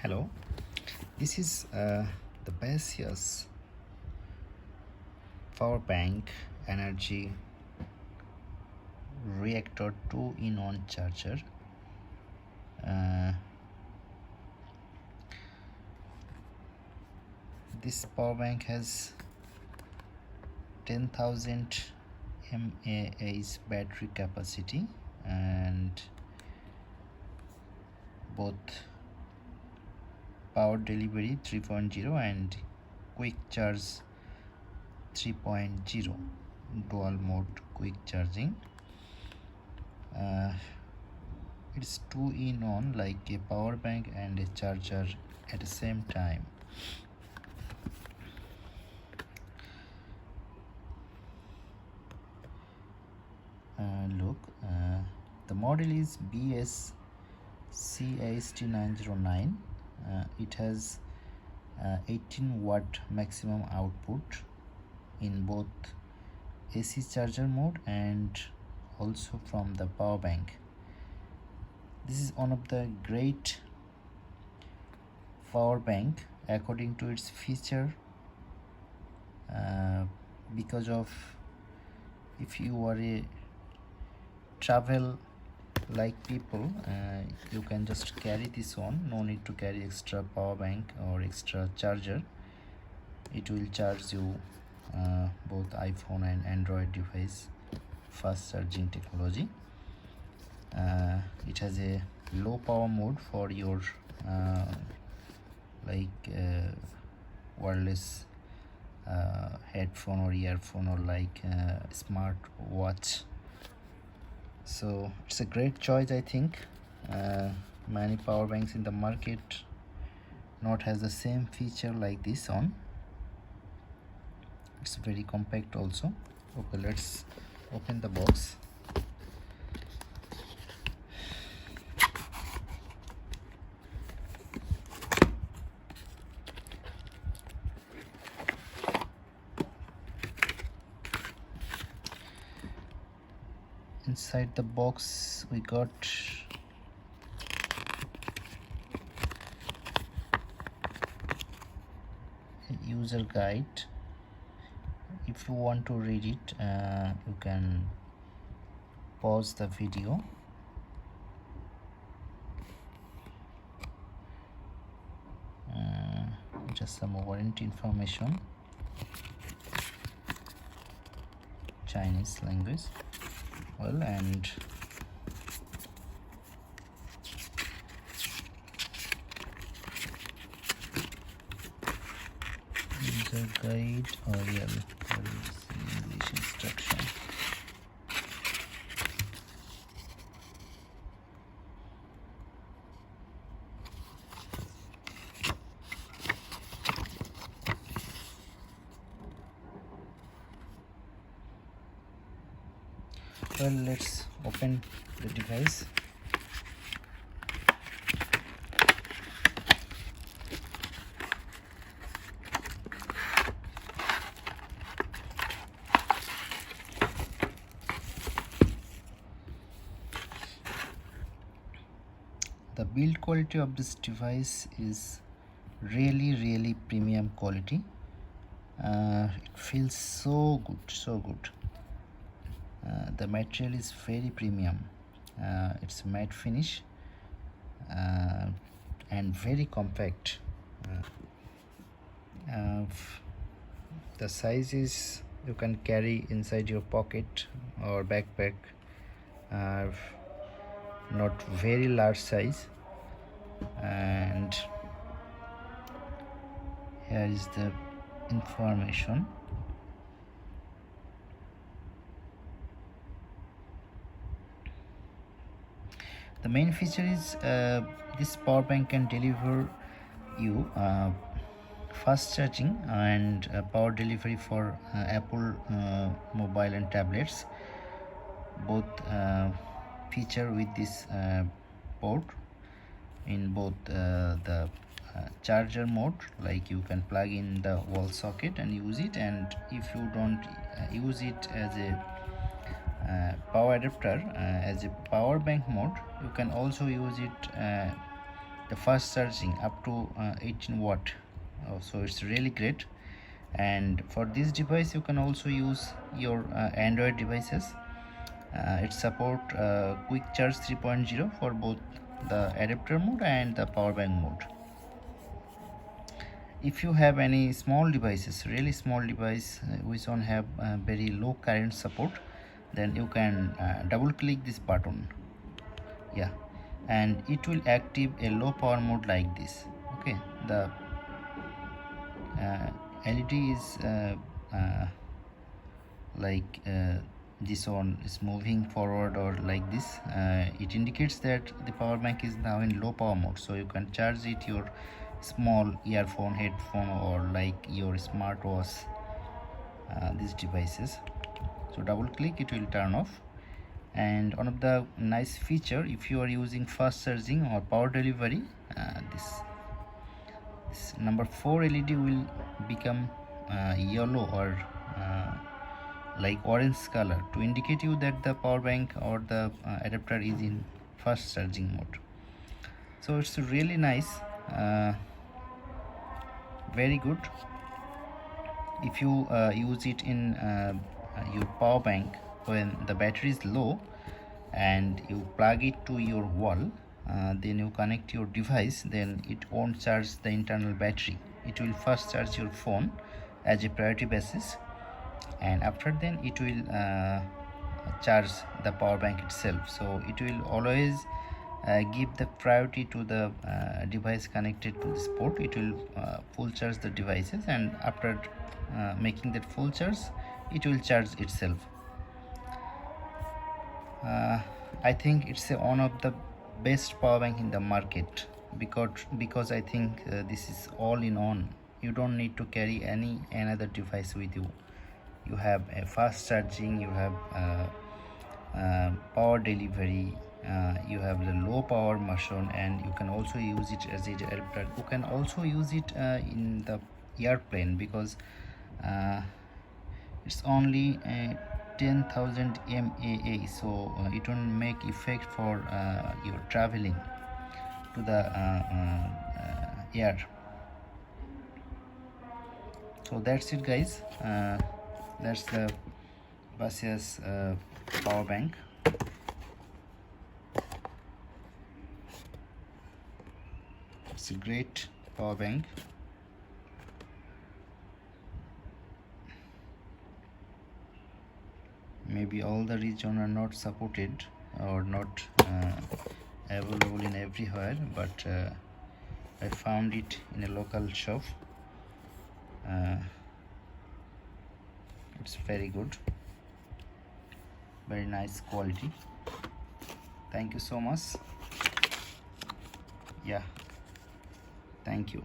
Hello, this is the Baseus powerbank energy reactor 2-in-1 charger. This powerbank has 10,000 mAh battery capacity and both power delivery 3.0 and quick charge 3.0 dual mode quick charging. It's 2-in-1, like a power bank and a charger at the same time. Look, the model is BSCAST909. It has 18 watt maximum output in both AC charger mode and also from the power bank. This is one of the great power bank according to its feature, because of if you are a travel like people, you can just carry this one. No need to carry extra power bank or extra charger. It will charge you both iPhone and Android device, fast charging technology. It has a low power mode for your wireless headphone or earphone or smart watch. So it's a great choice, I think. Many power banks in the market not has the same feature like this one. It's very compact also. Okay, let's open the box. Inside the box we got a user guide. If you want to read it, you can pause the video. Just some warranty information, Chinese language. Well, and user guide ORL, English instruction. Well, let's open the device. The build quality of this device is really premium quality. It feels so good. The material is very premium. It's matte finish and very compact. The size is, you can carry inside your pocket or backpack. Not very large size, and here is the information. The main feature is this power bank can deliver you fast charging and power delivery for Apple mobile and tablets. Both feature with this port in both the charger mode, like you can plug in the wall socket and use it, and if you don't use it as a power adapter, as a power bank mode, you can also use it the fast charging up to 18 watt. So it's really great. And for this device you can also use your Android devices. It support quick charge 3.0 for both the adapter mode and the power bank mode. If you have any small devices, really small device which don't have very low current support, then you can double click this button. Yeah, and it will active a low power mode like this. Okay, the LED is like this one is moving forward or like this. It indicates that the power bank is now in low power mode, so you can charge it your small earphone, headphone, or like your smartwatch, these devices. So double click, it will turn off. And one of the nice feature, if you are using fast charging or power delivery, this number 4 LED will become yellow or like orange color to indicate you that the power bank or the adapter is in fast charging mode. So it's really nice, very good. If you use it in your power bank when the battery is low and you plug it to your wall, then you connect your device, then it won't charge the internal battery. It will first charge your phone as a priority basis, and after then it will charge the power bank itself. So it will always give the priority to the device connected to this port. It will full charge the devices, and after making that full charge, it will charge itself. I think it's one of the best power bank in the market, because I think this is all in one. You don't need to carry any another device with you. You have a fast charging, you have power delivery, you have the low power motion, and you can also use it as a adapter. You can also use it in the airplane, because it's only 10,000 mAh, so it won't make effect for your traveling to the air. So that's it, guys. That's the Baseus power bank. It's a great power bank. Maybe all the regions are not supported or not available in everywhere, but I found it in a local shop. It's very good, very nice quality. Thank you so much. Yeah, thank you.